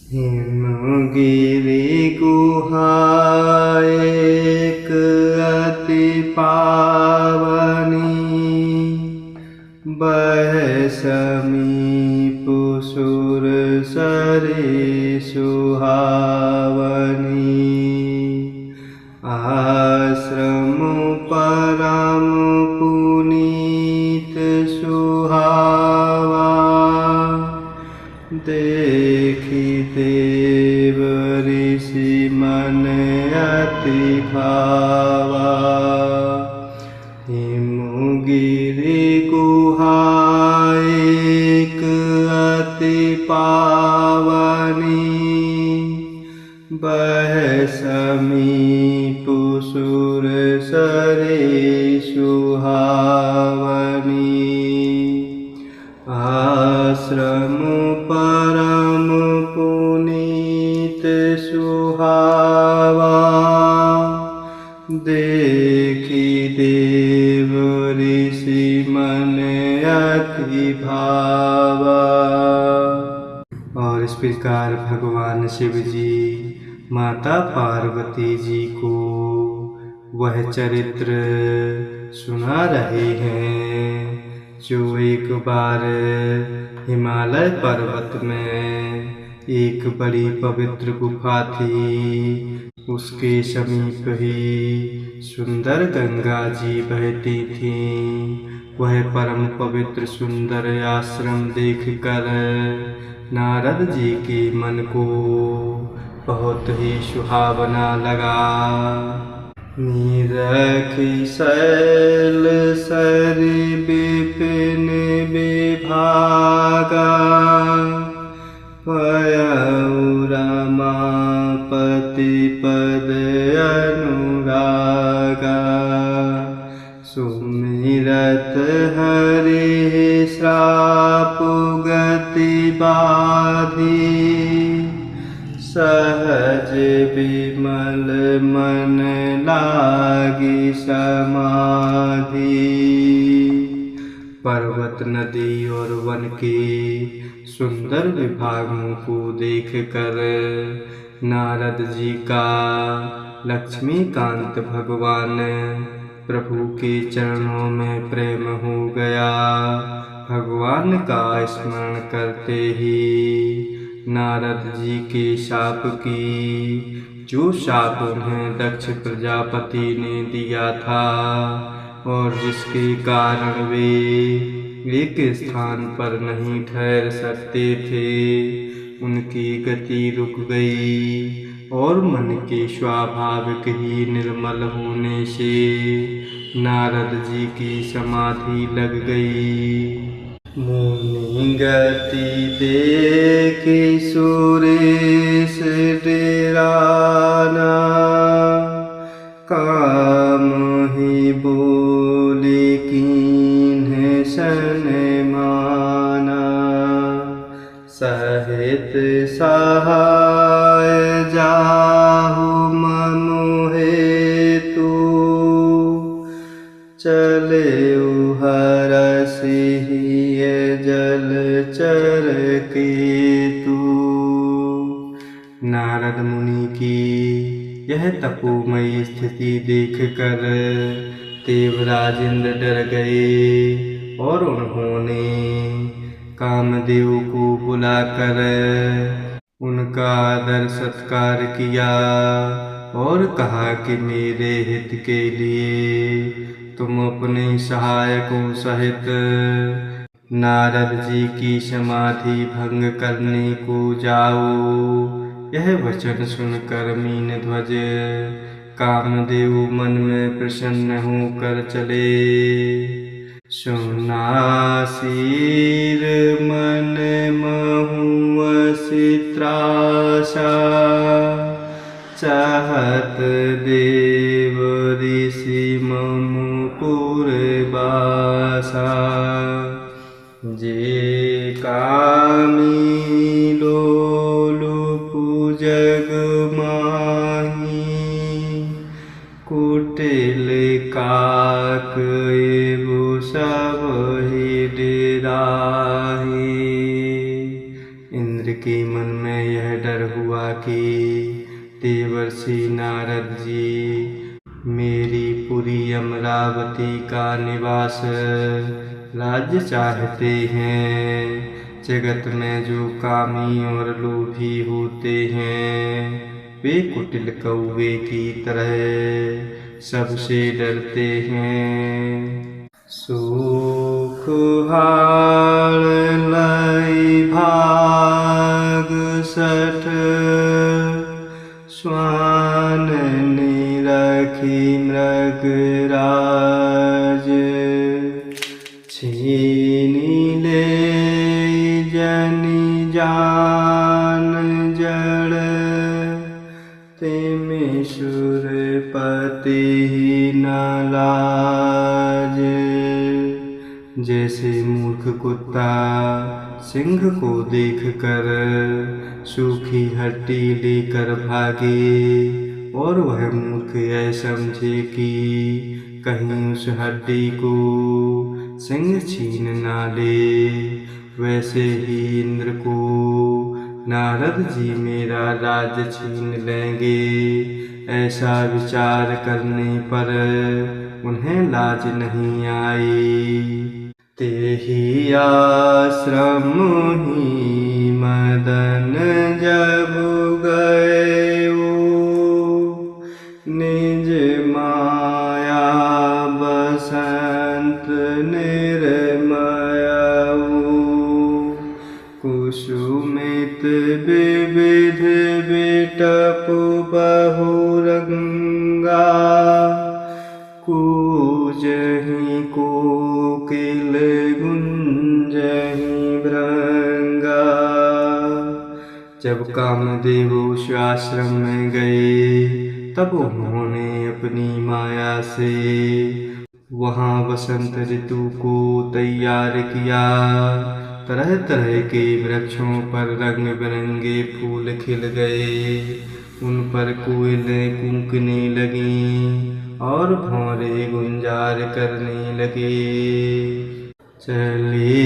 हिमगिरि गुहा एक अति पावनी, बह समीप सुरसरे सुहावनी। आश्रम परम पुनीत सुहावा, देखि देव ऋषि मन अति भावा। हिमगिरि गुहा एक अति पावनी, बह समीप सुरसरे सुहावनी। आश्रम परम पुनीत सुहावा, देखि देव ऋषि मन अति भावा। और इस प्रकार भगवान शिव जी माता पार्वती जी को वह चरित्र सुना रहे हैं जो एक बार हिमालय पर्वत में एक बड़ी पवित्र गुफा थी। उसके समीप ही सुंदर गंगा जी बहती थीं। वह परम पवित्र सुंदर आश्रम देखकर नारद जी के मन को बहुत ही सुहावना लगा। निरखि शैल सरि विपिन विभागा, पयउ रमापति पद अनुरागा। सुमिरत हरि श्राप गति बाधी, सहज विमल मन लागी समाधि। पर्वत नदी और वन के सुंदर विभागों को देखकर नारद जी का लक्ष्मीकांत भगवान प्रभु के चरणों में प्रेम हो गया। भगवान का स्मरण करते ही नारद जी के शाप की, जो शाप उन्हें दक्ष प्रजापति ने दिया था और जिसके कारण वे एक स्थान पर नहीं ठहर सकते थे, उनकी गति रुक गई और मन के स्वाभाविक ही निर्मल होने से नारद जी की समाधि लग गई। मुनि गति देखि सुरेश डेराना, काम ही बोले कीन्ह सन माना। सहित सहाय जाहु मनु हेतु, चले हरसि जलचर केतु। नारद मुनि की यह तपोमयी स्थिति देखकर देवराज इंद्र डर गए और उन्होंने कामदेव को बुलाकर उनका आदर सत्कार किया और कहा कि मेरे हित के लिए तुम अपने सहायकों सहित नारद जी की समाधि भंग करने को जाओ। यह वचन सुनकर मीनध्वज कामदेव मन में प्रसन्न होकर चले। सुनासीर मन महुअसि त्रासा, चाहत देव ऋषि ममु पुरबासा। जे कामी लोलुप जग माही, कुटिल काक एवु सब ही डेराही। इंद्र के मन में यह डर के देवर्षि नारद जी मेरी पुरी अमरावती का निवास राज्य चाहते हैं। जगत में जो कामी और लोभी होते हैं वे कुटिल कौवे की तरह सबसे डरते हैं। सुख हार लई भाग सठ स्वान निरखी मृगराज छीनी ले जनि जान जड़ तेमें सुरपति न लाज। जैसे मूर्ख कुत्ता सिंह को देखकर सूखी हड्डी लेकर भागे और वह मूर्ख यह समझे कि कहीं उस हड्डी को सिंह छीन ना ले, वैसे ही इंद्र को नारद जी मेरा राज्य छीन लेंगे। ऐसा विचार करने पर उन्हें लाज नहीं आई। तेहि आश्रम ही मदन जब गयो निज माया बसंत निर्मयऊ कुसुमित विविध बिटप बहुरंगा कूजहि कोकिल गुंजहि भृंगा। जब कामदेव उस आश्रम में गए तब उन्होंने अपनी माया से वहाँ वसंत ऋतु को तैयार किया। तरह तरह के वृक्षों पर रंग बिरंगे फूल खिल गए, उन पर कोयलें कूकने लगीं और भौरे गुंजार करने लगे। चली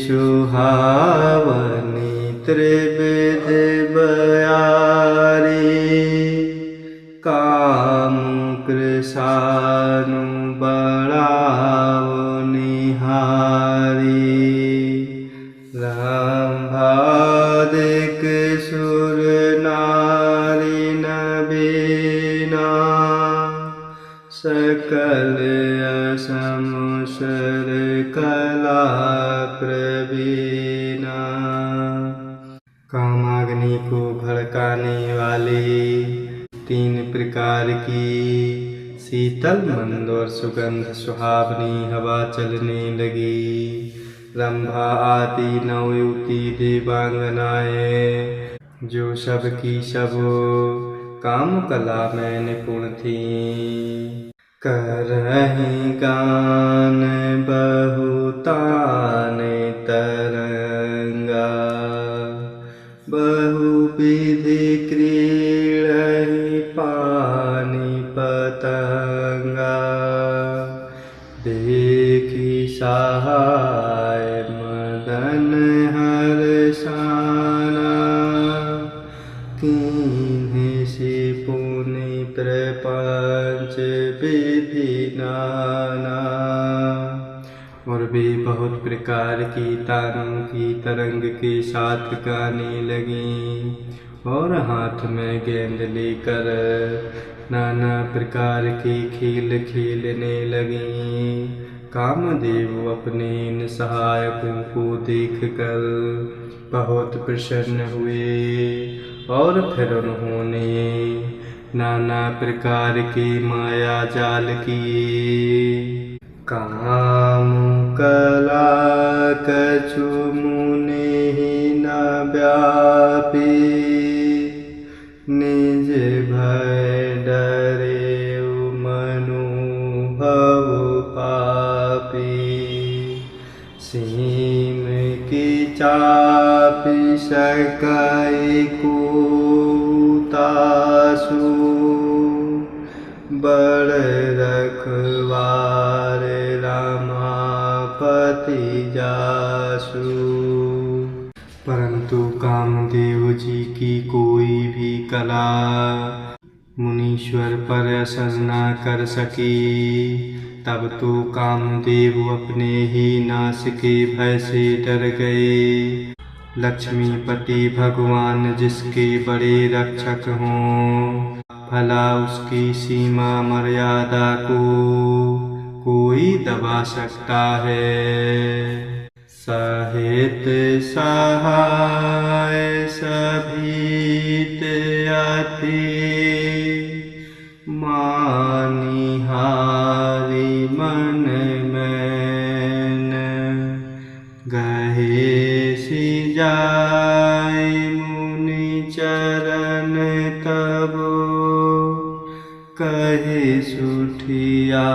सुहावनी त्रिविध बयारी काम कृशानु बढ़ाओ निहारी। रंभादिक सुर नारी नबीना सकल असमुसर कला प्रवीणा। कामाग्नि को भड़काने वाले 3 प्रकार की शीतल मंद और सुगंध सुहावनी हवा चलने लगी। रंभा आदि नवयुवती देवांगनाएं जो सब की सब काम कला में निपुण थीं, करहि गान बहुतान तरंगा बहुविधि क्रीड़हि पानी पतंगा। देखी सहाय मदन हर्षाना कीन्हि से पुनि प्रपंच विधि नाना। और वे बहुत प्रकार की तारों की तरंग के साथ गाने लगी और हाथ में गेंद लेकर नाना प्रकार के खेल खेलने लगी। कामदेव अपने इन सहायकों को देखकर बहुत प्रसन्न हुए और फिर उन्होंने नाना प्रकार के माया जाल किए। काम कला कछु मुनि न व्यापी निज भय डरे मनुभव पापी। सीम की चापी सकै तासु बड़ रखवार रामापति जासु। परंतु कामदेव जी की कोई भी कला मुनीश्वर पर असर न कर सकी। तब तो कामदेव अपने ही नाश के भय से डर गए। लक्ष्मीपति भगवान जिसके बड़े रक्षक हों, भला उसकी सीमा मर्यादा को कोई दबा सकता है। सहित सहाय सभीत अति मानिहारी मन मैन। गहे सि जाय मुनि चरण तब कहे सुठिया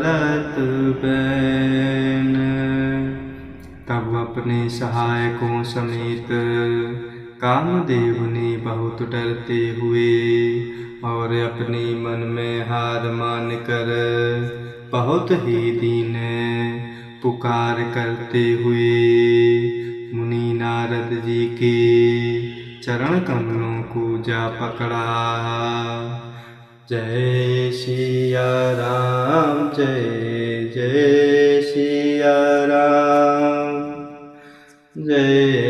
रत बैन। तब अपने सहायकों समेत कामदेव ने बहुत डरते हुए और अपने मन में हार मानकर बहुत ही दीन पुकार करते हुए मुनि नारद जी के चरण कमलों को जा पकड़ा। जय सिया राम, जय जय सिया राम, जय